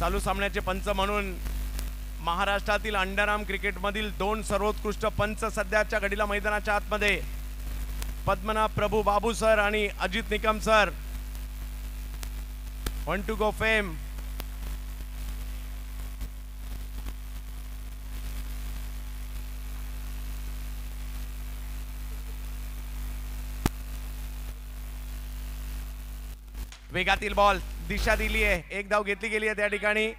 चालू सामन्याचे पंच म्हणून महाराष्ट्रातील अंडरआर्म क्रिकेटमधील 2 सर्वोत्कृष्ट पंच सध्याच्या घडीला मैदानाच्या आतमध्ये पद्मनाभ प्रभू बाबू सर आणि Ajit Nikam sir. 1 to go फेम. वेगातील बॉल दिशा दिली आहे. एक धाव घेतली गेली आहे त्या ठिकाणी.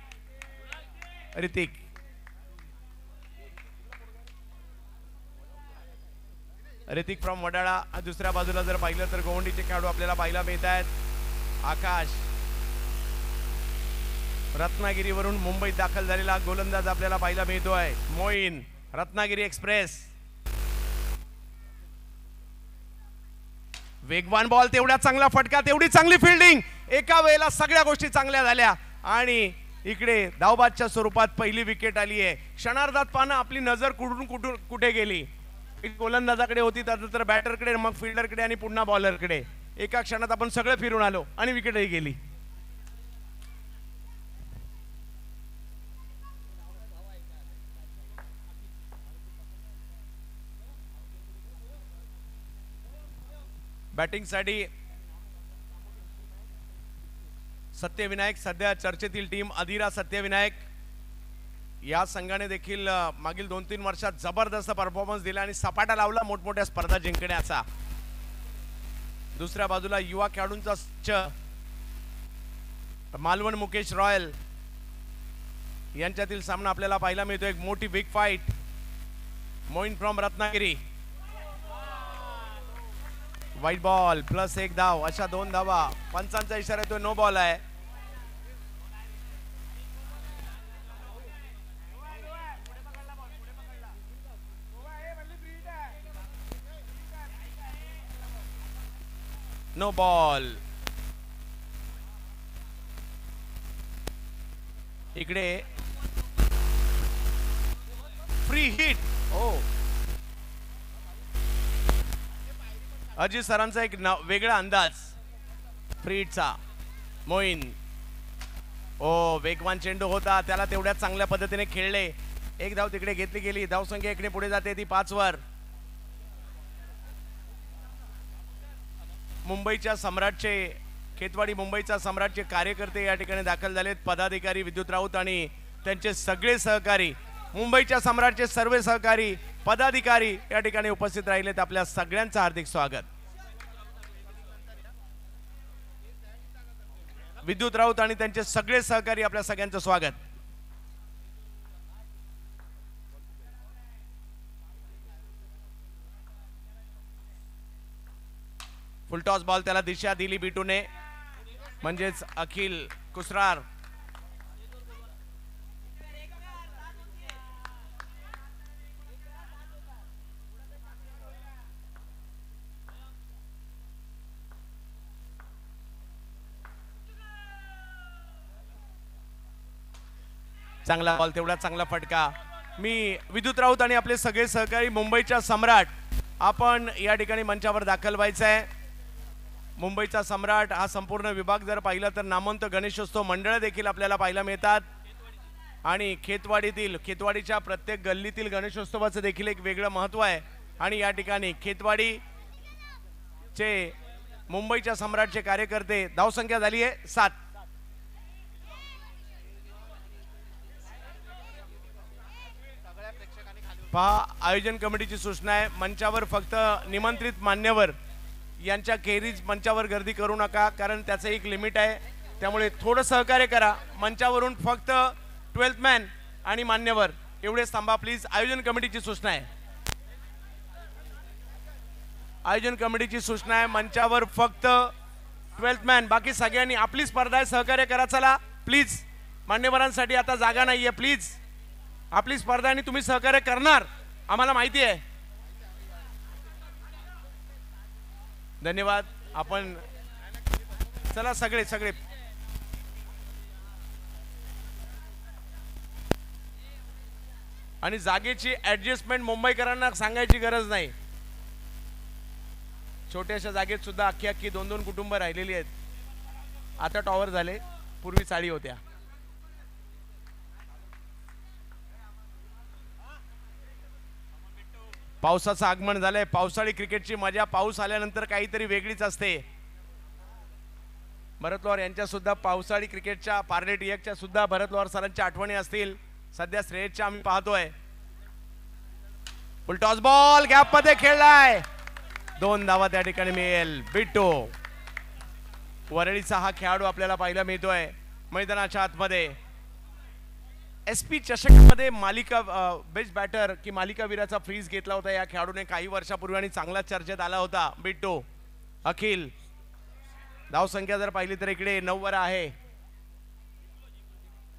ऋतिक फ्रॉम वडाळा. दुसऱ्या बाजूला जर पाहिलं तर गोवंडीचे खेळाडू आपल्याला पाहायला मिळत आहेत. आकाश रत्नागिरीवरून मुंबईत दाखल झालेला गोलंदाज आपल्याला पाहायला मिळतोय. मोईन रत्नागिरी एक्सप्रेस. वेगवान बॉल, तेवढा चांगला फटका, तेवढी चांगली फिल्डिंग. एका वेळेला सगळ्या गोष्टी चांगल्या झाल्या आणि इकडे धावबादच्या स्वरूपात पहिली विकेट आली आहे. क्षणार्धात पाहणं आपली नजर कुठून कुठे गेली. गोलंदाजाकडे होती, तर बॅटरकडे, मग फिल्डरकडे आणि पुन्हा बॉलरकडे. एका क्षणात आपण सगळं फिरून आलो आणि विकेटही गेली. बॅटिंगसाठी सत्यविनायक, सध्या चर्चेतील टीम अधिरा सत्यविनायक. या संघाने देखील मागील 2-3 वर्षात जबरदस्त परफॉर्मन्स दिला आणि सपाटा लावला मोठमोठ्या स्पर्धा जिंकण्याचा. दुसऱ्या बाजूला युवा खेळाडूंचा मालवण मुकेश रॉयल यांच्यातील सामना आपल्याला पाहायला मिळतो. एक मोठी big fight. Moin from Ratnagiri. Wide ball plus 1 धाव, अशा 2 धावा. पंचांचा इशारा तो नो बॉल आहे. No ball. इकडे फ्री हिट. ओ, अजित सरांचा एक वेगळा अंदाज फ्री हिटचा. मोईन. ओ, वेगवान चेंडू होता, त्याला तेवढ्याच चांगल्या पद्धतीने खेळले. 1 धाव तिकडे घेतली गेली. धावसंख्या इकडे पुढे जाते ती 5 वर. मुंबईच्या सम्राटचे, खेतवाडी मुंबईचा सम्राटचे कार्यकर्ते या ठिकाणी दाखल झालेत. पदाधिकारी विद्युत राऊत आणि त्यांचे सगळे सहकारी, मुंबईच्या सम्राटचे सर्व सहकारी पदाधिकारी या ठिकाणी उपस्थित राहिलेत. आपल्या सगळ्यांचं हार्दिक स्वागत. विद्युत राऊत आणि त्यांचे सगळे सहकारी, आपल्या सगळ्यांचं स्वागत. फुलटॉस बॉल, त्याला दिशा दिली बिटूने, म्हणजेच अखिल कुसरार. चांगला बॉल, तेवढा चांगला फटका. मी विद्युत राऊत आणि आपले सगळे सहकारी मुंबईच्या सम्राट, आपण या ठिकाणी मंचावर दाखल व्हायचं आहे. मुंबईचा सम्राट हा संपूर्ण विभाग जर पाहिला तर नामवंत गणेशोत्सव मंडळ देखील आपल्याला पाहायला मिळतात आणि खेतवाडीच्या प्रत्येक गल्लीतील गणेशोत्सवाचं देखील एक वेगळं महत्त्व आहे. आणि या ठिकाणी खेतवाडीचे मुंबईच्या सम्राटचे कार्यकर्ते, धावसंख्या झाली आहे 7. पहा, आयोजन कमिटीची सूचना आहे, मंचावर फक्त निमंत्रित मान्यवर यांच्या खेरीज मंचावर गर्दी करू नका, कारण त्याचं एक लिमिट आहे. त्यामुळे थोडं सहकार्य करा. मंचावरून फक्त 12th मॅन आणि मान्यवर एवढेच थांबा प्लीज. आयोजन कमिटीची सूचना आहे. आयोजन कमिटीची सूचना आहे, मंचावर फक्त 12th मॅन, बाकी सगळ्यांनी आपली स्पर्धा आहे, सहकार्य करा. चला प्लीज, मान्यवरांसाठी आता जागा नाहीये. प्लीज, आपली स्पर्धा आणि तुम्ही सहकार्य करणार आम्हाला माहिती आहे. धन्यवाद. आपण चला सगळे आणि जागेची ऍडजस्टमेंट मुंबईकरांना सांगायची गरज नाही. छोट्याशा जागेत सुद्धा अख्खी 2-2 कुटुंब राहिलेली आहेत. आता टॉवर झाले, पूर्वी चाळी होत्या. पावसाचं आगमन झालंय. पावसाळी क्रिकेटची मजा पाऊस आल्यानंतर काहीतरी वेगळीच असते. भरत पवार यांच्या सुद्धा पावसाळी क्रिकेटच्या पार्ले टियकच्या सुद्धा भरत पवार सरांच्या आठवणी असतील. सध्या श्रेयसच्या आम्ही पाहतोय. फुल टॉस बॉल गॅप मध्ये खेळलाय. 2 धावा त्या ठिकाणी मिळेल. बिट्टो वरळीचा हा खेळाडू आपल्याला पाहायला मिळतोय मैदानाच्या आतमध्ये. SP चषक मध्ये मालिका बेस्ट बॅटर की मालिकावीराचा फ्रीज घेतला होता या खेळाडूने काही वर्षापूर्वी आणि चांगला चर्चेत आला होता. बिट्टो अखिल धाव संख्या जर पाहिली तर इकडे 9 वर आहे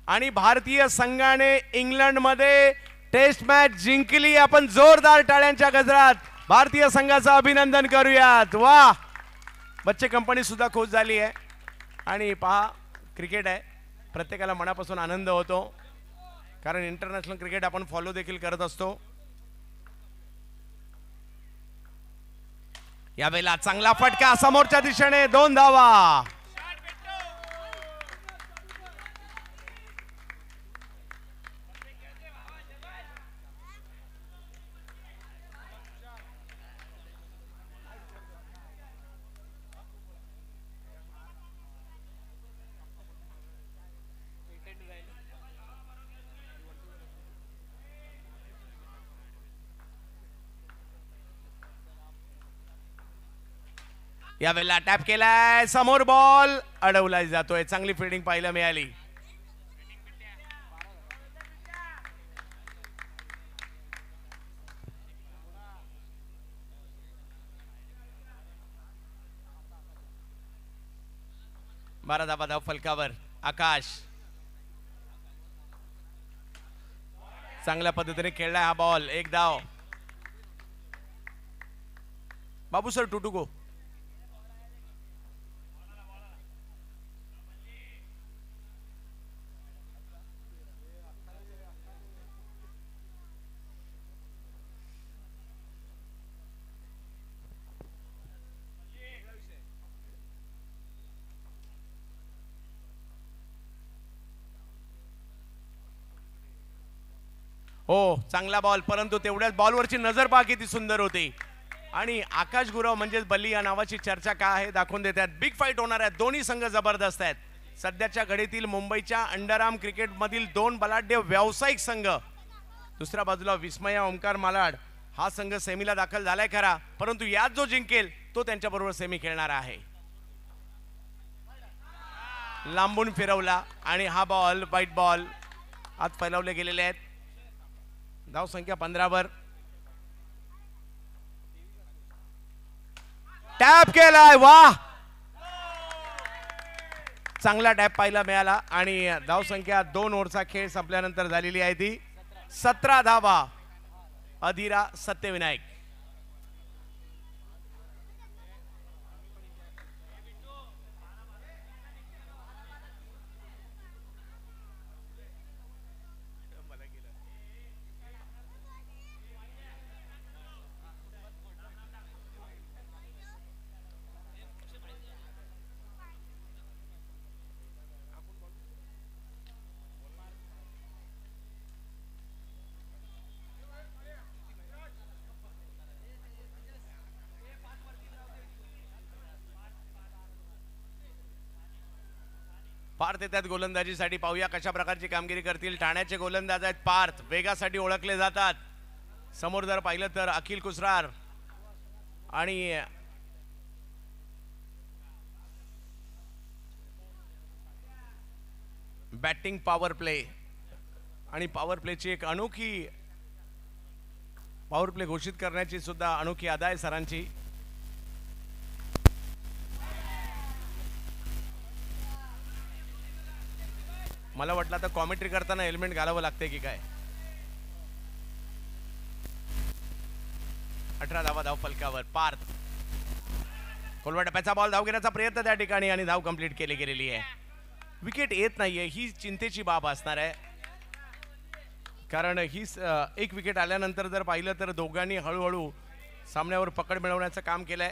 आणि भारतीय संघाने इंग्लंड मध्ये टेस्ट मॅच जिंकली. आपण जोरदार टाळ्यांच्या गजरात भारतीय संघाचं अभिनंदन करूयात. वा बच्चे कंपनी सुद्धा खुश झाली आहे. आणि पहा क्रिकेट आहे प्रत्येकाला मनापासून आनंद होतो कारण इंटरनॅशनल क्रिकेट आपण फॉलो देखील करत असतो. यावेळेला चांगला फटका समोरच्या दिशेने 2 धावा. यावेळेला टॅप केलाय. समोर बॉल अडवला जातोय. चांगली फिल्डिंग पाहायला मिळाली. बारा धावा धाव फलकावर. आकाश चांगल्या पद्धतीने खेळलाय हा बॉल. 1 धाव. बाबू सर टू गो. हो चांगला बॉल परंतु तेवढ्याच बॉलवरची नजर पहा किती सुंदर होती. आणि आकाश गुरव म्हणजेच बल्ली या नावाची चर्चा काय आहे दाखवून देतात. बिग फाईट होणार आहे. दोन्ही संघ जबरदस्त आहेत. सध्याच्या घडीतील मुंबईच्या अंडरआर्म क्रिकेट मधील 2 बलाढ्य व्यावसायिक संघ. दुसऱ्या बाजूला विस्मया ओमकार मालाड हा संघ सेमीला दाखल झालाय खरा परंतु यात जो जिंकेल तो त्यांच्या बरोबर सेमी खेळणार आहे. लांबून फिरवला आणि हा बॉल व्हाईट बॉल आत फैलावले गेलेले आहेत. धाव संख्या 15 वर. टॅप केलाय. वाह चांगला टॅप पाहायला मिळाला आणि धाव संख्या 2 ओव्हरचा खेळ संपल्यानंतर झालेली आहे ती 17 धावा. अधीरा सत्यविनायक. पार्थ येतात गोलंदाजीसाठी. पाहूया कशा प्रकारची कामगिरी करतील. ठाण्याचे गोलंदाज आहेत पार्थ. वेगासाठी ओळखले जातात. समोर जर पाहिलं तर अखिल कुसरार आणि बॅटिंग पॉवर प्ले आणि पॉवर प्लेची एक अनोखी पॉवर प्ले घोषित करण्याची सुद्धा अनोखी अदा आहे सरांची. मला वाटलं तर कॉमेंट्री करताना हेल्मेट घालावं लागते की काय. 18 धावा धाव फलकावर. पार्थ खोलवा टप्प्याचा बॉल धाव घेण्याचा प्रयत्न त्या ठिकाणी आणि धाव कंप्लीट केली गेलेली आहे. विकेट येत नाहीये ही चिंतेची बाब असणार आहे कारण ही एक विकेट आल्यानंतर जर पाहिलं तर दोघांनी हळूहळू सामन्यावर पकड मिळवण्याचं काम केलंय.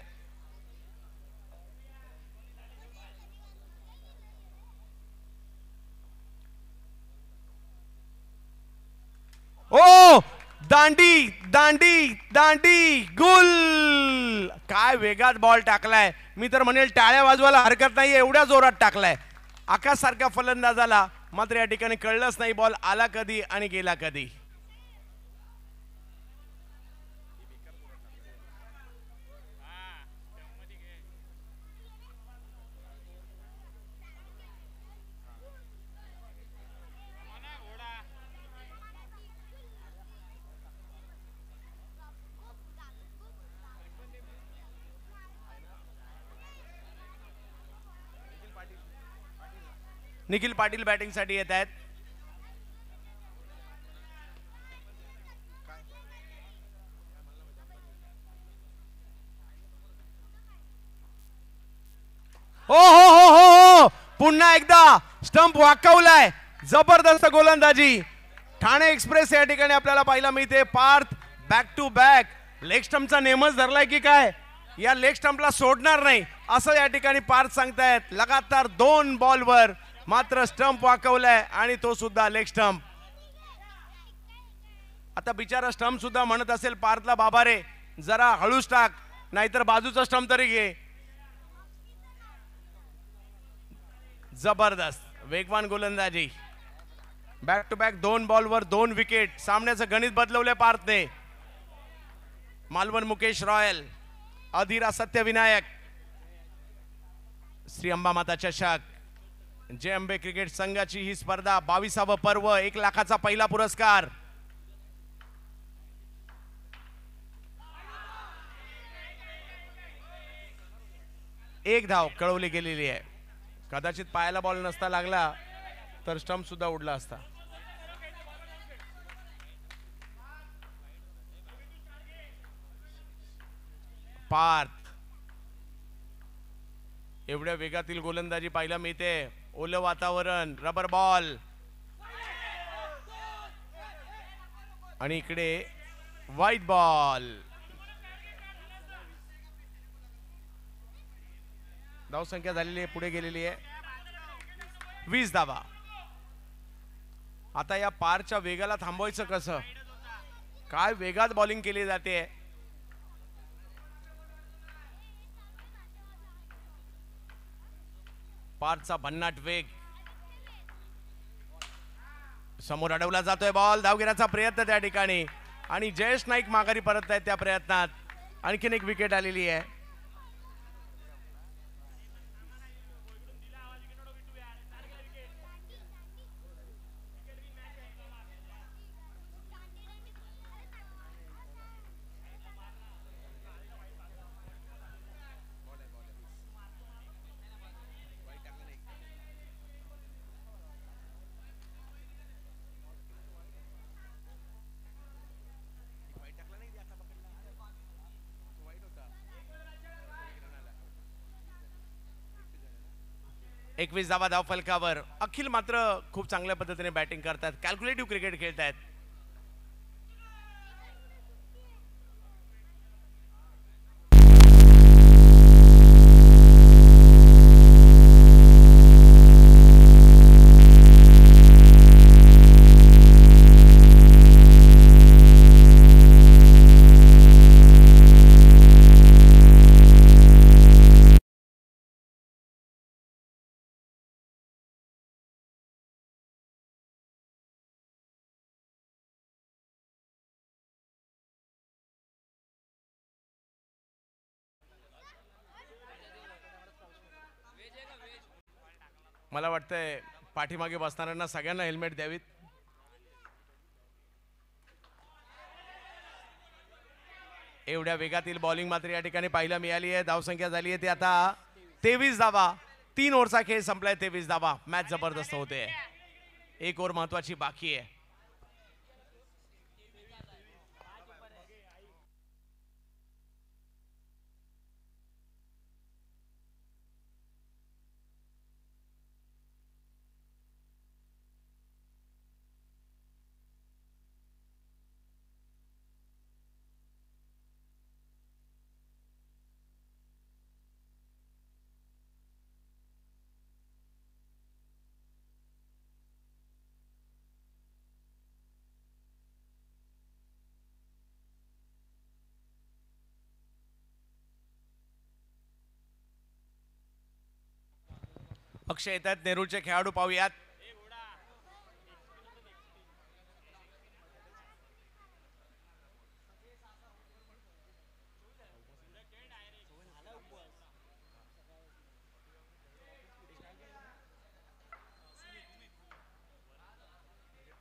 ओ दांडी दांडी दांडी गुल. काय वेगात बॉल टाकलाय, मी तर म्हणेल टाळ्या वाजवायला हरकत नाही, एवढ्या जोरात टाकलाय. आकाश सारखा फलंदाजाला मात्र या ठिकाणी कळलंच नाही बॉल आला कधी आणि गेला कधी. निखिल पाटील बॅटिंग साठी येत आहेत. हो हो हो हो हो, पुन्हा एकदा स्टंप वाकवलाय. जबरदस्त गोलंदाजी ठाणे एक्सप्रेस या ठिकाणी आपल्याला पाहायला मिळते. Parth back to back leg स्टंपचा नेमच धरलाय की काय, या लेग स्टंपला सोडणार नाही असं या ठिकाणी पार्थ सांगतायत. लगातार 2 बॉलवर मात्र स्टंप वाकवलाय आणि तो सुद्धा लेग स्टंप. आता बिचारा स्टंप सुद्धा म्हणत असेल पार्थला, बाबा रे जरा हळूच टाक, नाहीतर बाजूचा स्टंप तरी घे. जबरदस्त वेगवान गोलंदाजी. बॅक टू बॅक 2 बॉलवर 2 विकेट. सामन्याचं गणित बदलवले पार्थने. मालवण मुकेश रॉयल, अधीरा सत्यविनायक, श्री अंबामाता चषक, जय अंबे क्रिकेट संघाची ही स्पर्धा 22वा पर्व. 1 लाखाचा पहिला पुरस्कार. एक धाव कळवली गेलेली आहे. कदाचित पायाला बॉल नसता लागला तर स्टंप सुद्धा उडला असता. पार्थ एवढ्या वेगातील गोलंदाजी पाहायला मिळते. ओलं वातावरण, रबर बॉल आणि इकडे व्हाईट बॉल. धावसंख्या झालेली आहे, पुढे गेलेली आहे 20 धावा. आता या पारच्या वेगाला थांबवायचं कसं, काय वेगात बॉलिंग केली जाते. पारचा भन्नाट वेग. समोर अडवला जातोय बॉल. धावघेऱ्याचा प्रयत्न त्या ठिकाणी आणि जयेश नाईक माघारी परत आहेत त्या प्रयत्नात. आणखीन एक विकेट आलेली आहे. एकवीस धावा धाव फलकावर. अखिल मात्र खूप चांगल्या पद्धतीने बॅटिंग करतात, कॅल्क्युलेटिव्ह क्रिकेट खेळतात. मला वाटतंय पाठीमागे बसणाऱ्यांना सगळ्यांना हेल्मेट द्यावीत. एवढ्या वेगातील बॉलिंग मात्र या ठिकाणी पाहायला मिळाली आहे. धावसंख्या झाली आहे ती आता 23 धावा. 3 ओव्हरचा खेळ संपलाय. 23 धावा. मॅच जबरदस्त होते. 1 ओव्हर महत्वाची बाकी आहे. अक्षय येतात नेरूळचे खेळाडू पाहूयात.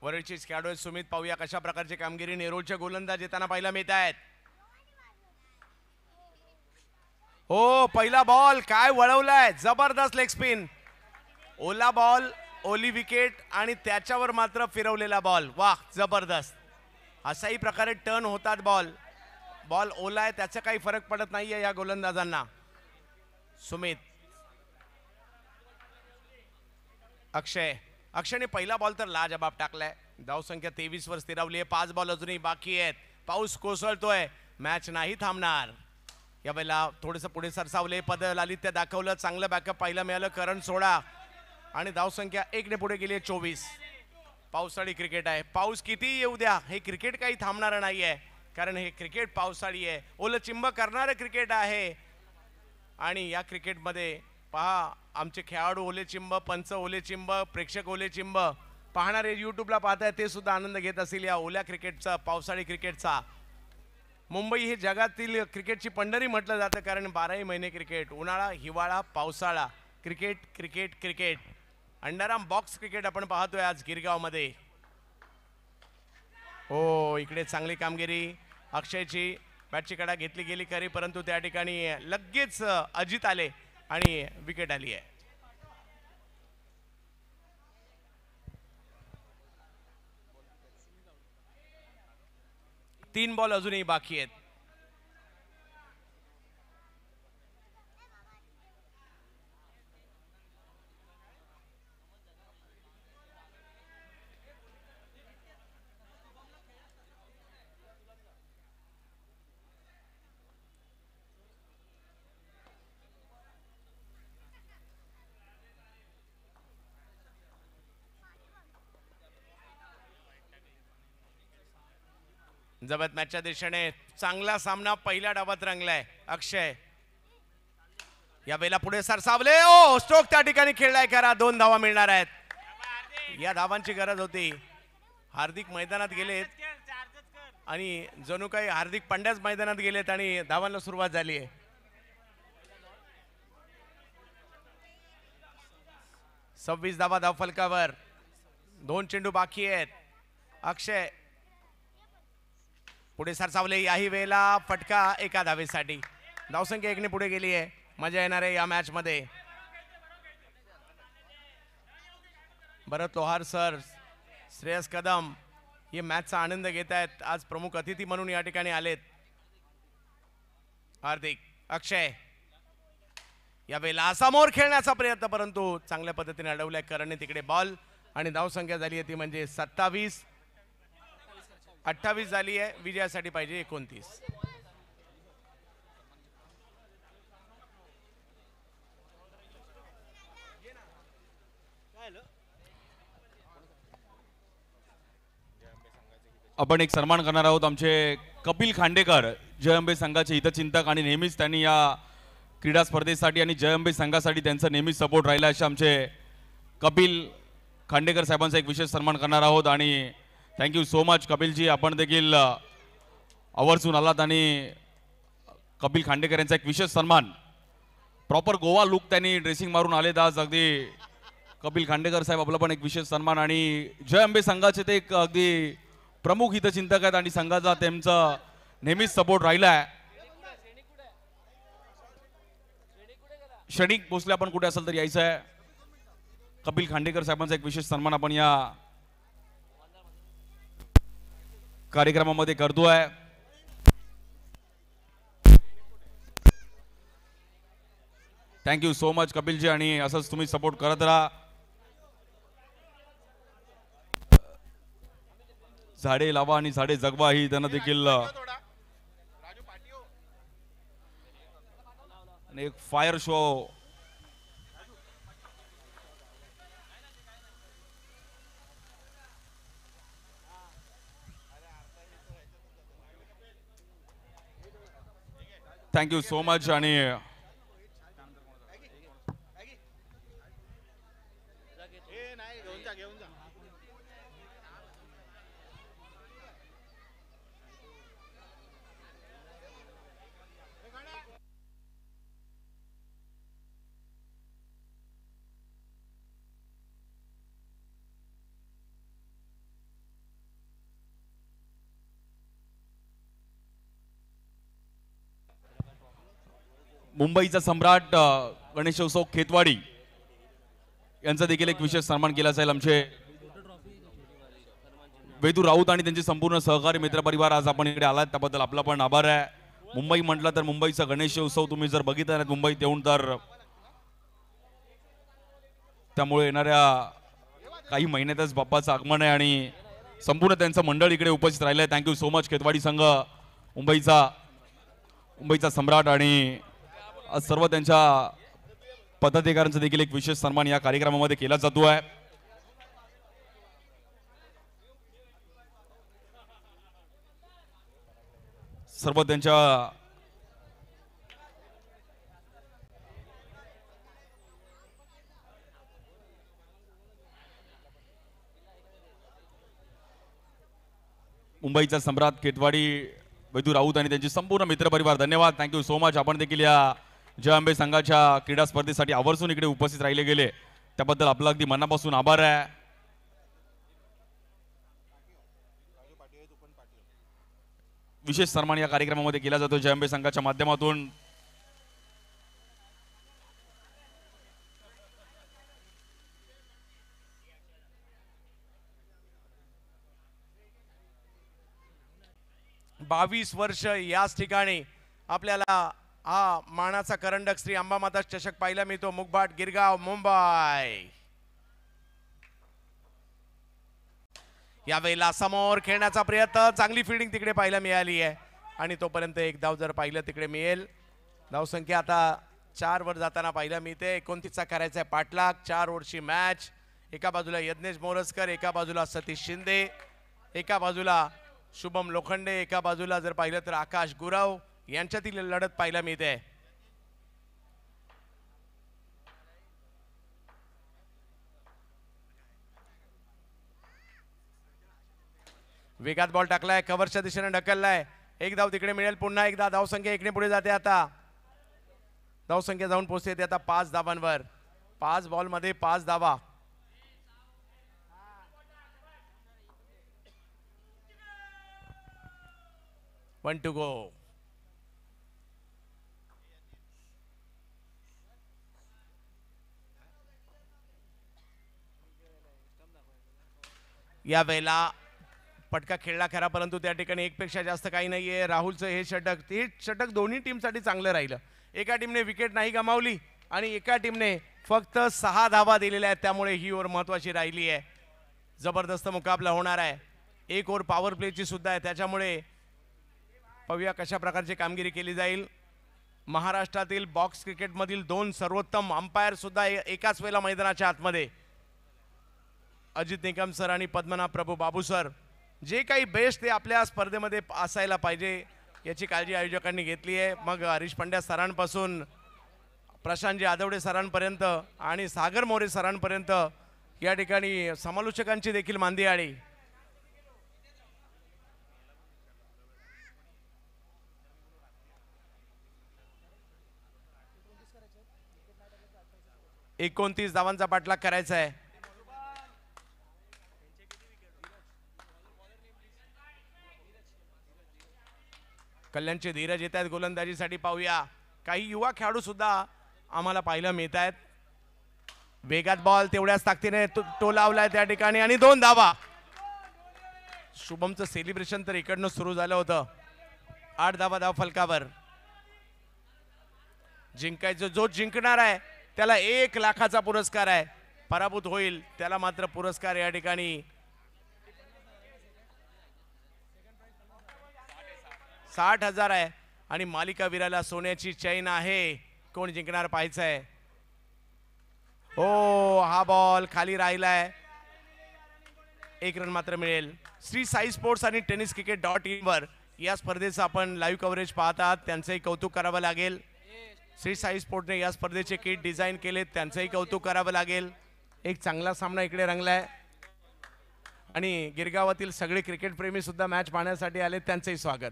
वरळीचे खेळाडू आहेत सुमित, पाहूया कशा प्रकारची कामगिरी नेरूळचे गोलंदाज येताना पाहायला मिळत आहेत. हो, पहिला बॉल काय वळवलाय, जबरदस्त लेग स्पिन. ओला बॉल, ओली विकेट आणि त्याच्यावर मात्र फिरवलेला बॉल. वाह, जबरदस्त. असाही प्रकारे टर्न होतात बॉल. बॉल ओला आहे त्याचा काही फरक पडत नाहीये या गोलंदाजांना. सुमित, अक्षयने पहिला बॉल तर लाजबाब टाकलाय. धावसंख्या 23 वर स्थिरावली आहे. 5 बॉल अजूनही बाकी आहेत. पाऊस कोसळतोय, मॅच नाही थांबणार. यावेळेला थोडंसं पुढे सरसावले, पदलालित्य दाखवलं, चांगलं बॅकअप पाहायला मिळालं. करण सोडा आणि धावसंख्या 1 ने पुढे गेली आहे 24. पावसाळी क्रिकेट आहे, पाऊस किती येऊ द्या, हे क्रिकेट काही थांबणार नाहीये, कारण हे क्रिकेट पावसाळी आहे, ओलं चिंब करणारं क्रिकेट आहे. आणि या क्रिकेटमध्ये पहा, आमचे खेळाडू ओले चिंब, पंच ओले चिंब, प्रेक्षक ओले चिंब, पाहणारे यूट्यूबला पाहताय ते सुद्धा आनंद घेत असतील या ओल्या क्रिकेटचा, पावसाळी क्रिकेटचा. मुंबई ही जगातील क्रिकेटची पंढरी म्हटलं जातं, कारण 12ही महिने क्रिकेट, उन्हाळा, हिवाळा, पावसाळा, cricket cricket cricket. Underarm box cricket आपण पाहतोय आज गिरगावमध्ये. हो, इकडे चांगली कामगिरी अक्षयची. बॅटची कडा घेतली गेली खरी, परंतु त्या ठिकाणी लगेच अजित आले आणि विकेट आली आहे. तीन बॉल अजूनही बाकी आहेत. जबत मॅचच्या दिशेने चांगला सामना पहिल्या डावात रंगलाय. अक्षय यावेळेला पुढे सरसावले. ओ, स्ट्रोक त्या ठिकाणी खेळलाय खरा. 2 धावा मिळणार आहेत. या धावांची गरज होती. हार्दिक मैदानात गेलेत आणि जणू काही हार्दिक पंड्याच मैदानात गेलेत आणि धावांना सुरुवात झाली आहे. सव्वीस धावा धावफलकावर, 2 चेंडू बाकी आहेत. अक्षय पुढे सरसावले. याही वेळेला फटका एका धावेसाठी. धावसंख्या 1 ने पुढे गेली आहे. मजा येणार आहे या मॅच मध्ये. भरत लोहार सर, श्रेयस कदम हे मॅचचा आनंद घेत आहेत. आज प्रमुख अतिथी म्हणून या ठिकाणी आलेत. हार्दिक, अक्षय यावेळेला समोर खेळण्याचा प्रयत्न, परंतु चांगल्या पद्धतीने अडवलाय करणने तिकडे बॉल. आणि धावसंख्या झाली आहे ती म्हणजे 27. 28 झाली आहे. विजयासाठी पाहिजे 29. आपण एक सन्मान करणार आहोत. आमचे कपिल खांडेकर, जय अंबे संघाचे हितचिंतक, आणि नेहमीच त्यांनी या क्रीडा स्पर्धेसाठी आणि जय अंबे संघासाठी त्यांचा नेहमीच सपोर्ट राहिला. असे आमचे कपिल खांडेकर साहेबांचा एक विशेष सन्मान करणार आहोत. आणि थँक्यू सो मच कपिलजी, आपण देखील आवर्जून आलात. आणि कपिल खांडेकर यांचा एक विशेष सन्मान, प्रॉपर गोवा लुक त्यांनी ड्रेसिंग मारून आलेत आज. अगदी कपिल खांडेकर साहेब आपला पण एक विशेष सन्मान. आणि जय अंबे संघाचे ते एक अगदी प्रमुख हितचिंतक आहेत आणि संघाचा त्यांचा नेहमीच सपोर्ट राहिला आहे. क्षणिक पोचले आपण, कुठे असेल तर यायचं आहे. कपिल खांडेकर साहेबांचा एक विशेष सन्मान आपण या कार्यक्रमामध्ये करतोय. थँक्यू सो मच कपिलजी, आणि असंच तुम्ही सपोर्ट करत राहा. झाडे लावा आणि झाडे जगवा ही त्यांना देखील एक fire show. Thank you so much. आणि मुंबईचा सम्राट गणेशोत्सव खेतवाडी यांचा देखील एक विशेष सन्मान केला जाईल. आमचे वेदू राऊत आणि त्यांचे संपूर्ण सहकारी मित्रपरिवार आज आपण इकडे आलात त्याबद्दल आपला पण आभार आहे. मुंबई म्हटलं तर मुंबईचा गणेशोत्सव तुम्ही जर बघितला नाही मुंबईत येऊन तर त्यामुळे येणाऱ्या काही महिन्यातच बाप्पाचं आगमन आहे आणि संपूर्ण त्यांचं मंडळ इकडे उपस्थित राहिलं आहे. थँक्यू सो मच खेतवाडी संघ मुंबईचा सम्राट आणि आज सर्व त्यांच्या पदाधिकाऱ्यांचा देखील एक विशेष सन्मान या कार्यक्रमामध्ये केला जातो आहे. सर्व त्यांच्या मुंबईचा सम्राट खेतवाडी वेदू राऊत आणि त्यांचे संपूर्ण मित्रपरिवार धन्यवाद. Thank you so much. आपण देखील या जय अंबे संघाच्या क्रीडा स्पर्धेसाठी आवर्जून इकडे उपस्थित राहिले गेले त्याबद्दल आपला अगदी मनापासून आभार आहे. विशेष सन्मान या कार्यक्रमामध्ये केला जातो जय अंबे संघाच्या माध्यमातून. बावीस वर्ष याच ठिकाणी आपल्याला हा मानाचा करंडक श्री अंबामाता चषक पाहायला मिळतो. मुगभाट गिरगाव मुंबई. यावेळेला समोर खेळण्याचा प्रयत्न, चांगली फिल्डिंग तिकडे पाहायला मिळाली आहे आणि तोपर्यंत एक धाव जर पाहिलं तिकडे मिळेल. धावसंख्या आता 4 वर जाताना पाहायला मिळते. 29चा करायचा आहे पाठलाग. 4 ओव्हरची मॅच. एका बाजूला यज्ञेश मोरजकर, एका बाजूला सतीश शिंदे, एका बाजूला शुभम लोखंडे, एका बाजूला जर पाहिलं तर आकाश गुरव यांच्यातील लढत पाहायला मिळते. वेगात बॉल टाकलाय, कव्हरच्या दिशेने ढकललाय. एक धाव तिकडे मिळेल. पुन्हा एकदा धावसंख्या इकडे पुढे जाते. आता धावसंख्या जाऊन पोहोचते आता 5 धावांवर. 5 बॉल मध्ये 5 धावा. One two go. या वेळेला पटका खेळला खरा परंतु त्या ठिकाणी एकपेक्षा जास्त काही नाहीये. राहुलचं हे षटक दोन्ही टीमसाठी चांगलं राहिलं. एका टीमने विकेट नाही गमावली आणि एका टीमने फक्त 6 धावा दिलेल्या आहेत. त्यामुळे ही ओव्हर महत्वाची राहिली आहे. जबरदस्त मुकाबला होणार आहे. एक ओव्हर पॉवर प्लेची सुद्धा आहे. त्याच्यामुळे पाहूया कशा प्रकारची कामगिरी केली जाईल. महाराष्ट्रातील बॉक्स क्रिकेटमधील 2 सर्वोत्तम अंपायर सुद्धा एकाच वेळेला मैदानाच्या आतमध्ये. अजित निकम सर आणि पद्मनाभ प्रभू बाबू सर. जे काही बेस्ट ते आपल्या स्पर्धेमध्ये असायला पाहिजे याची काळजी आयोजकांनी घेतली आहे. मग हरीश पंड्या सरांपासून प्रशांतजी आदवडे सरांपर्यंत आणि सागर मोरे सरांपर्यंत या ठिकाणी समालोचकांची देखील मांदी आली. एकोणतीस धावांचा पाठलाग करायचा आहे. कल्याणचे धीरज येत आहेत गोलंदाजीसाठी. पाहूया काही युवा खेळाडू सुद्धा आम्हाला पाहायला मिळत आहेत. वेगात बॉल तेवढ्याच ताकदीने तो लावलाय त्या ठिकाणी आणि 2 धावा. शुभमचं सेलिब्रेशन तर इकडनं सुरू झालं होतं. 8 धावा धाव फलकावर. जिंकायचं जो जिंकणार आहे त्याला 1 लाखाचा पुरस्कार आहे. पराभूत होईल त्याला मात्र पुरस्कार या ठिकाणी 60,000 आहे आणि मालिकावीराला सोन्याची चैन आहे. कोण जिंकणार पाहायचं आहे. हो हा बॉल खाली राहिलाय. 1 रन मात्र मिळेल. श्री साई स्पोर्ट्स आणि टेनिस क्रिकेट .in वर या स्पर्धेचं आपण लाईव्ह कव्हरेज पाहतात. त्यांचंही कौतुक करावं लागेल. श्री साई स्पोर्टने या स्पर्धेचे किट डिझाईन केले त्यांचंही कौतुक करावं लागेल. एक चांगला सामना इकडे रंगलाय आणि गिरगावातील सगळे क्रिकेट प्रेमी सुद्धा मॅच पाहण्यासाठी आले, त्यांचंही स्वागत.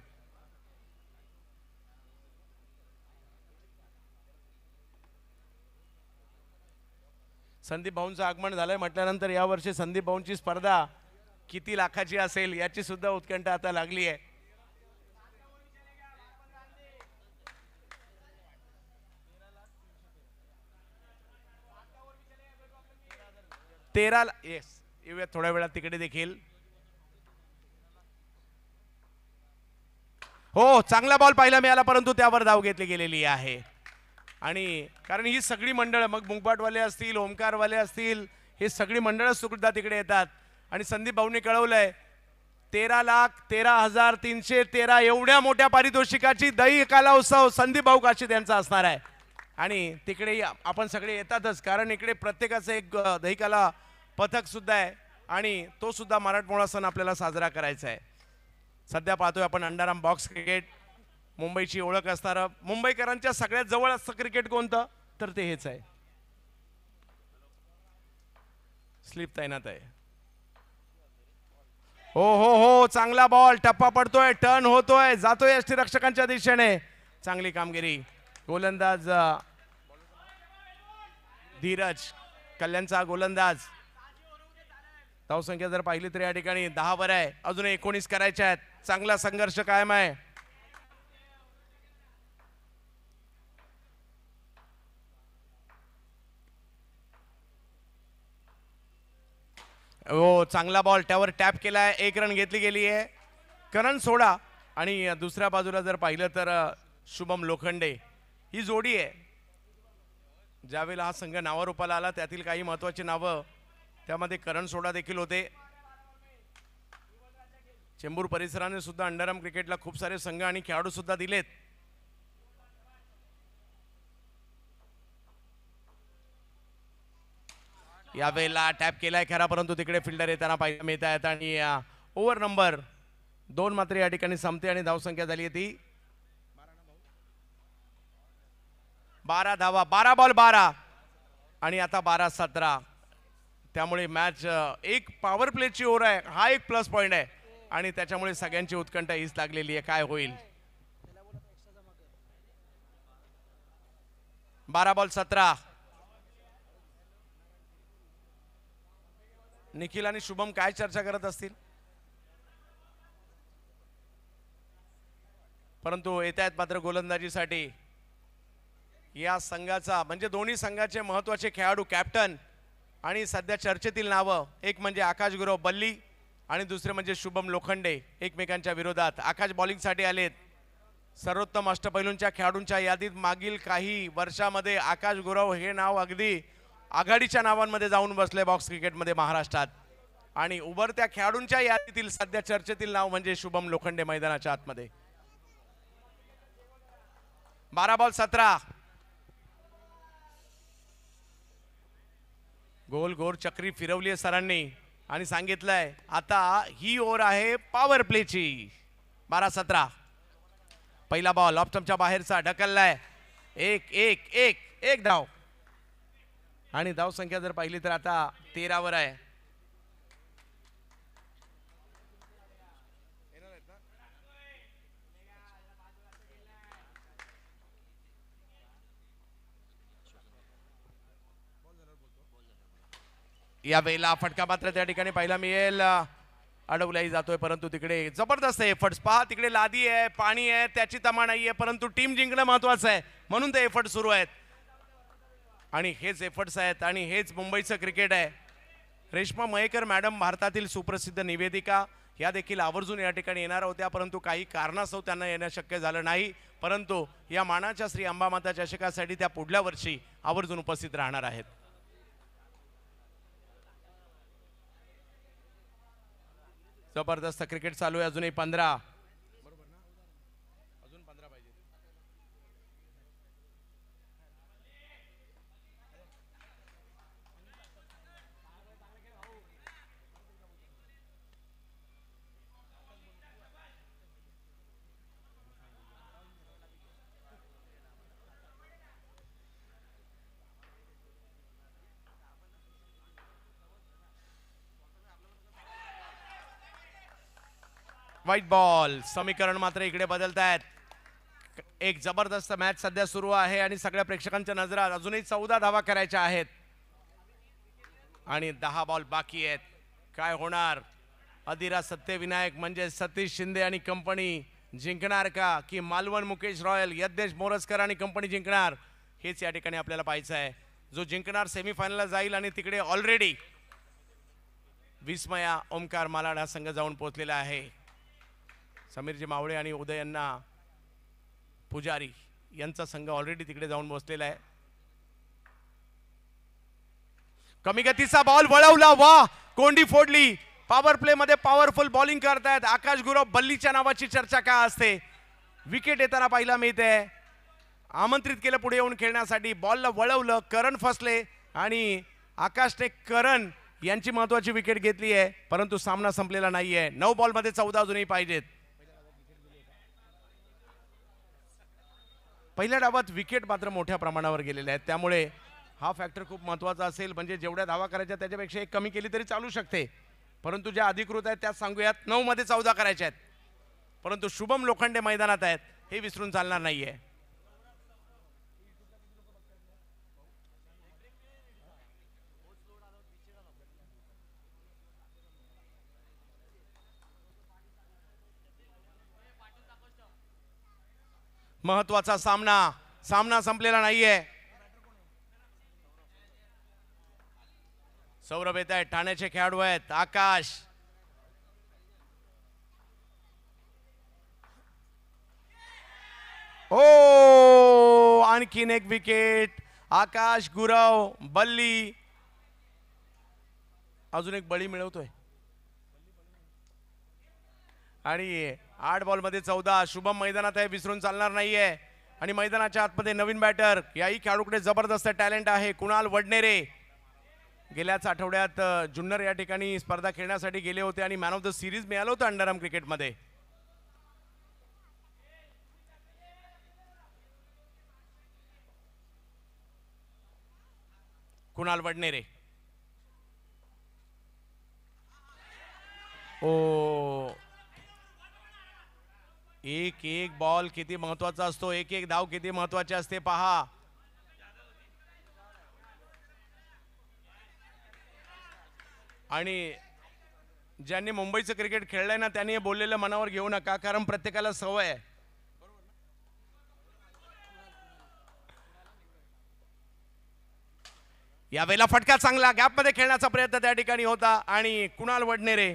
संदीप भाऊंचं आगमन झालंय म्हटल्यानंतर यावर्षी संदीप भाऊंची स्पर्धा किती लाखाची असेल याची सुद्धा उत्कंठा आता लागली आहे. येस, येऊया थोड्या वेळात तिकडे देखील. हो, चांगला बॉल पाहायला मिळाला परंतु त्यावर धाव घेतली गेलेली आहे. आणि कारण ही सगळी मंडळ, मग मुंगपाटवाले असतील, ओमकारवाले असतील, हे सगळी मंडळ सुद्धा तिकडे येतात. आणि संदीप भाऊंनी कळवलंय 13,13,313 एवढ्या मोठ्या पारितोषिकाची दही काला उत्सव संदीप भाऊ काशीद यांचा असणार आहे. आणि तिकडे आपण सगळे येतातच कारण इकडे प्रत्येकाचं एक दहीकाला पथक सुद्धा आहे आणि तो सुद्धा मराठमोळा सण आपल्याला साजरा करायचा आहे. सध्या पाहतोय आपण अंडाराम बॉक्स क्रिकेट, मुंबईची ओळख असणारं, मुंबईकरांच्या सगळ्यात जवळ असतं क्रिकेट कोणतं तर ते हेच आहे. स्लिप तैनात आहे. हो हो हो, चांगला बॉल, टप्पा पडतोय, टर्न होतोय, जातोय यष्टीरक्षकांच्या दिशेने. चांगली कामगिरी. गोलंदाज धीरज, कल्याणचा गोलंदाज. धावसंख्या जर पाहिली तर या ठिकाणी 10 वर आहे, अजून 19 करायच्या आहेत. चांगला संघर्ष कायम आहे. हो, चांगला बॉल, त्यावर टॅप केलाय, 1 रन घेतली गेली आहे. करण सोडा आणि दुसऱ्या बाजूला जर पाहिलं तर शुभम लोखंडे ही जोडी आहे. ज्यावेळेला हा संघ नावारूपाला आला त्यातील काही महत्वाची नावं त्यामध्ये करण सोडा देखील होते. चेंबूर परिसराने सुद्धा अंडरआर्म क्रिकेटला खूप सारे संघ आणि खेळाडू सुद्धा दिलेत. यावेळेला टॅप केलाय खरा परंतु तिकडे फिल्डर येताना पाहायला मिळत आहेत आणि ओव्हर नंबर 2 मात्र या ठिकाणी संपते आणि धावसंख्या झाली आहे ती 12 धावा, 12 बॉल 12 आणि आता 12-17. त्यामुळे मॅच एक पॉवर प्लेची ओव्हर आहे, हा एक प्लस पॉइंट आहे आणि त्याच्यामुळे सगळ्यांची उत्कंठा हीच लागलेली आहे काय होईल. 12 बॉल 17. निखिल आणि शुभम काय चर्चा करत असतील परंतु येत आहेत मात्र गोलंदाजीसाठी या संघाचा म्हणजे दोन्ही संघाचे महत्त्वाचे खेळाडू कॅप्टन आणि सध्या चर्चेतील नावं, एक म्हणजे आकाश गुरव बल्ली आणि दुसरे म्हणजे शुभम लोखंडे एकमेकांच्या विरोधात. आकाश बॉलिंगसाठी आलेत. सर्वोत्तम अष्टपैलूंच्या खेळाडूंच्या यादीत मागील काही वर्षामध्ये आकाश गुरव हे नाव अगदी आघाडीच्या नावांमध्ये जाऊन बसले बॉक्स क्रिकेटमध्ये महाराष्ट्रात आणि उभरत्या खेळाडूंच्या यादीतील सध्या चर्चेतील नाव म्हणजे शुभम लोखंडे मैदानाच्या आतमध्ये. 12 बॉल 17. गोल गोल चक्री फिरवली आहे सरांनी आणि सांगितलंय आता ही ओव्हर आहे पॉवर प्लेची. 12-17. पहिला बॉल ऑफ स्टंपच्या बाहेरचा ढकललाय. एक धाव आणि धाव संख्या जर पाहिली तर आता 13 वर आहे. या वेळेला फटका मात्र त्या ठिकाणी पाहायला मिळेल. अडवलाही जातोय परंतु तिकडे जबरदस्त एफर्ट्स पहा. तिकडे लादी आहे, पाणी आहे, त्याची तमा नाहीये परंतु टीम जिंकणं महत्वाचं आहे म्हणून ते एफर्ट सुरू आहेत आणि हेच एफर्ट्स आहेत आणि हेच मुंबईचं क्रिकेट आहे. रेश्मा मयेकर मॅडम भारतातील सुप्रसिद्ध निवेदिका या देखील आवर्जून या ठिकाणी येणार होत्या परंतु काही कारणास्तव त्यांना येणं शक्य झालं नाही परंतु या मानाच्या श्री अंबामाता चषकासाठी त्या पुढल्या वर्षी आवर्जून उपस्थित राहणार आहेत. जबरदस्त क्रिकेट चालू आहे. अजूनही 15 अजून 15 पाहिजे. White ball. समीकरण मात्र इकडे बदलत आहेत. एक जबरदस्त मॅच सध्या सुरू आहे आणि सगळ्या प्रेक्षकांच्या नजरात अजूनही 14 धावा करायच्या आहेत आणि 10 बॉल बाकी आहेत. काय होणार? अधिरा सत्यविनायक म्हणजे सतीश शिंदे आणि कंपनी जिंकणार का, की मालवण मुकेश रॉयल यज्ञेश मोरजकर आणि कंपनी जिंकणार? हेच या ठिकाणी आपल्याला पाहायचं आहे. जो जिंकणार सेमीफायनलला जाईल आणि तिकडे ऑलरेडी विस्मया ओमकार मालाड हा संघ जाऊन पोहोचलेला आहे. समीरजी मावळे आणि उदयन्ना पुजारी यांचा संघ ऑलरेडी तिकडे जाऊन बसलेला आहे. कमी गतीचा बॉल वळवला. वा, कोंडी फोडली. पॉवर प्ले मध्ये पॉवरफुल बॉलिंग करतायत आकाश गुरव. बल्लीच्या नावाची चर्चा का असते? विकेट येताना पाहायला मिळते. आमंत्रित केलं पुढे येऊन खेळण्यासाठी. बॉलला वळवलं, करण फसले आणि आकाशने करण यांची महत्वाची विकेट घेतली आहे. परंतु सामना संपलेला नाहीये. 9 बॉलमध्ये 14 अजूनही पाहिजेत. पहिल्या डावात विकेट मात्र मोठ्या प्रमाणावर गेलेले आहेत, त्यामुळे हा फॅक्टर खूप महत्वाचा असेल. म्हणजे जेवढ्या धावा करायच्या त्याच्यापेक्षा एक कमी केली तरी चालू शकते. परंतु ज्या अधिकृत आहेत त्यात सांगूयात 9 मध्ये 14 करायच्या आहेत. परंतु शुभम लोखंडे मैदानात आहेत हे विसरून चालणार नाहीये. महत्वाचा सामना संपलेला नाहीये. सौरभ येत आहेत, ठाण्याचे खेळाडू आहेत. आकाश ओ, आणखीन एक विकेट. आकाश गुरव बल्ली अजून एक बळी मिळवतोय आणि 8 बॉलमध्ये 14. शुभम मैदानात आहे, विसरून चालणार नाहीये. आणि मैदानाच्या आतमध्ये नवीन बॅटर, याही खेळाडूकडे जबरदस्त टॅलेंट आहे. कुणाल वडनेरे गेल्याच आठवड्यात जुन्नर या ठिकाणी स्पर्धा खेळण्यासाठी गेले होते आणि मॅन ऑफ द सिरीज मिळालं होतं अंडरआर्म क्रिकेटमध्ये. कुणाल वडनेरे. ओ, एक बॉल किती महत्वाचा असतो, एक धाव किती महत्वाची असते पहा. आणि ज्यांनी मुंबईचं क्रिकेट खेळलंय ना त्यांनी हे बोललेलं मनावर घेऊ नका, कारण प्रत्येकाला सवय आहे. यावेळेला फटका चांगला गॅपमध्ये खेळण्याचा प्रयत्न त्या ठिकाणी होता आणि कुणाल वडनेरे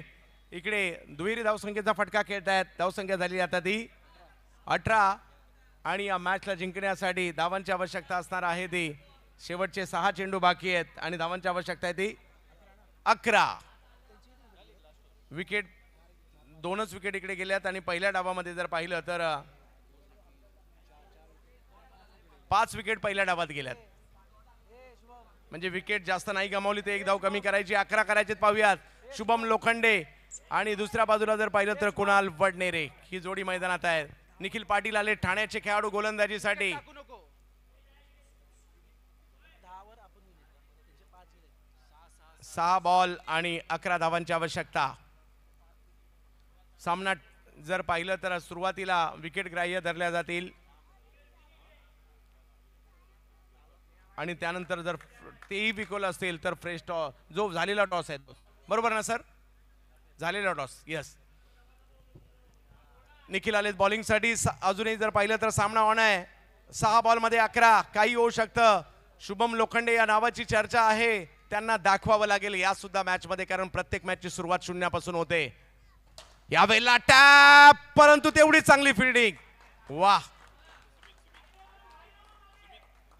इकडे दुहेरी धावसंख्येचा फटका खेळतायत. धावसंख्या झाली आता ती 18 आणि या मॅचला जिंकण्यासाठी धावांची आवश्यकता असणार आहे ती शेवटचे 6 चेंडू बाकी आहेत आणि धावांची आवश्यकता आहे ती 11. विकेट 2च विकेट इकडे गेल्यात आणि पहिल्या डावामध्ये जर पाहिलं तर 5 विकेट पहिल्या डावात गेल्यात. म्हणजे विकेट जास्त नाही गमावली तर 1 धाव कमी करायची, 11 करायचे. पाहूयात शुभम लोखंडे आणि दुसऱ्या बाजूला जर पाहिलं तर कुणाल वडनेरे ही जोडी मैदानात आहे. निखिल पाटील आले ठाण्याचे खेळाडू गोलंदाजीसाठी. 6 बॉल आणि 11 धावांची आवश्यकता. सामना जर पाहिलं तर सुरुवातीला विकेट ग्राह्य धरल्या जातील आणि त्यानंतर जर तेही विकवलं असेल तर फ्रेश टॉस, जो झालेला टॉस आहे तो, बरोबर ना सर? झालेला टॉस, यस. निखिल आले बॉलिंगसाठी. अजूनही जर पाहिलं तर सामना ऑन आहे. 6 बॉलमध्ये 11, काही होऊ शकतं. शुभम लोखंडे या नावाची चर्चा आहे, त्यांना दाखवावं लागेल या सुद्धा मॅच मध्ये, कारण प्रत्येक मॅचची सुरुवात 0 पासून होते. यावेळेला टॅप, परंतु तेवढी चांगली फिल्डिंग. वाह,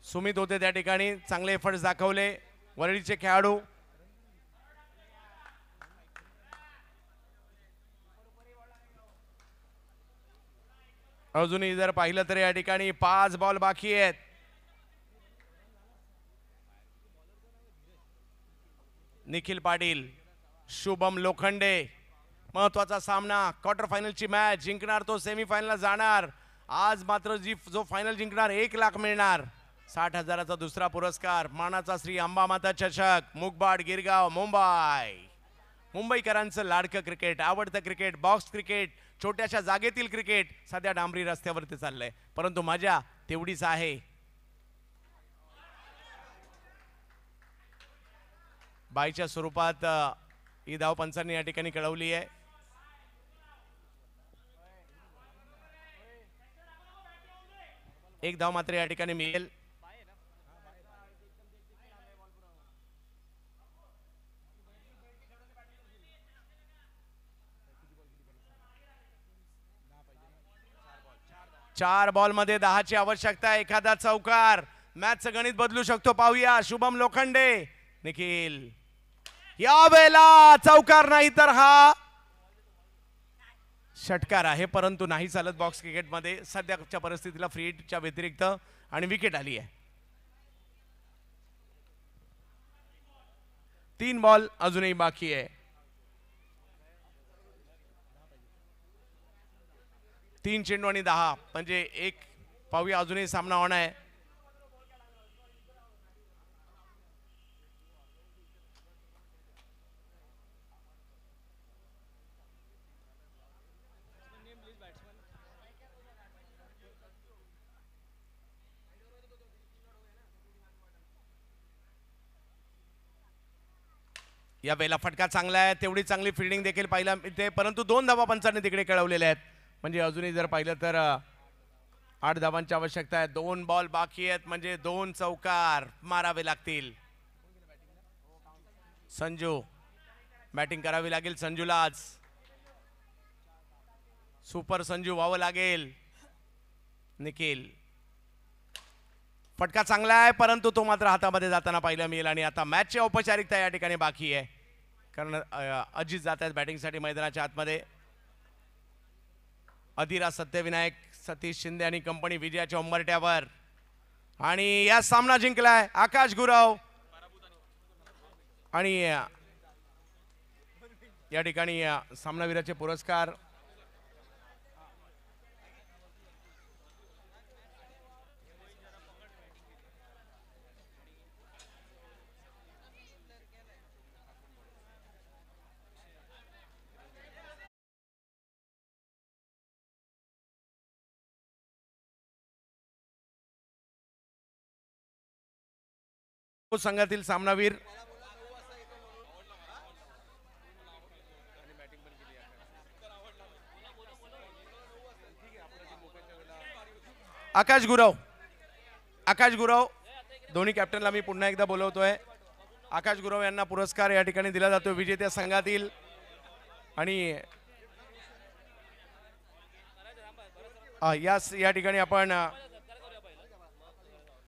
सुमित होते त्या ठिकाणी, चांगले एफर्ट्स दाखवले वरळीचे खेळाडू. अजूनही जर पाहिलं तर या ठिकाणी 5 बॉल बाकी आहेत. निखिल पाटील, शुभम लोखंडे, महत्वाचा सामना, क्वार्टर फायनलची मॅच. जिंकणार तो सेमीफायनलला जाणार. आज मात्र जो फायनल जिंकणार 1 लाख मिळणार. 60,000चा दुसरा पुरस्कार, मानाचा श्री अंबामाता चषक, मुगबाड गिरगाव मुंबई. मुंबईकरांचं लाडकं क्रिकेट, आवडतं क्रिकेट, बॉक्स क्रिकेट, छोट्याशा जागेतील क्रिकेट सध्या डांबरी रस्त्यावरती चाललंय, परंतु मजा तेवढीच आहे. बाईच्या स्वरूपात ही धाव पंचांनी या ठिकाणी कळवली आहे. एक धाव मात्र या ठिकाणी मिळेल. चार बॉल मध्ये 10ची आवश्यकता आहे. एखादा चौकार मॅचचं गणित बदलू शकतो. पाहूया शुभम लोखंडे. निखिल यावेळेला चौकार नाही तर हा षटकार आहे, परंतु नाही चालत बॉक्स क्रिकेटमध्ये सध्याच्या परिस्थितीला. फ्री हिटच्या व्यतिरिक्त आणि विकेट आली आहे. 3 बॉल अजूनही बाकी आहे. 3 चेंडू आणि 10 म्हणजे एक. पाहूया अजूनही सामना होणार आहे. या वेळेला फटका चांगला आहे. तेवढी चांगली फिल्डिंग देखील पाहिला मिळते, परंतु 2 धावा पंचांनी तिकडे कळवलेल्या आहेत. म्हणजे अजूनही जर पाहिलं तर 8 धावांची आवश्यकता आहे. 2 बॉल बाकी आहेत, म्हणजे 2 चौकार मारावे लागतील. संजू बॅटिंग करावी लागेल. संजूला आज सुपर संजू व्हावं लागेल. निखिल फटका चांगला आहे, परंतु तो मात्र हातामध्ये जाताना पाहायला मिळेल. आणि आता मॅचची औपचारिकता या ठिकाणी बाकी आहे, कारण अजित जात आहेत बॅटिंगसाठी मैदानाच्या आतमध्ये. अधिरा सत्यविनायक, सतीश शिंदे आणि कंपनी विजयाच्या उंबरट्यावर. आणि या सामना जिंकलाय आकाश गुरव. आणि या ठिकाणी सामनावीराचे पुरस्कार संघातील सामनावीर आकाश गुरव. आकाश गुरव दोन्ही कॅप्टनला मी पुन्हा एकदा बोलवतोय. आकाश गुरव यांना पुरस्कार या ठिकाणी दिला जातो विजेत्या संघातील. आणि या ठिकाणी आपण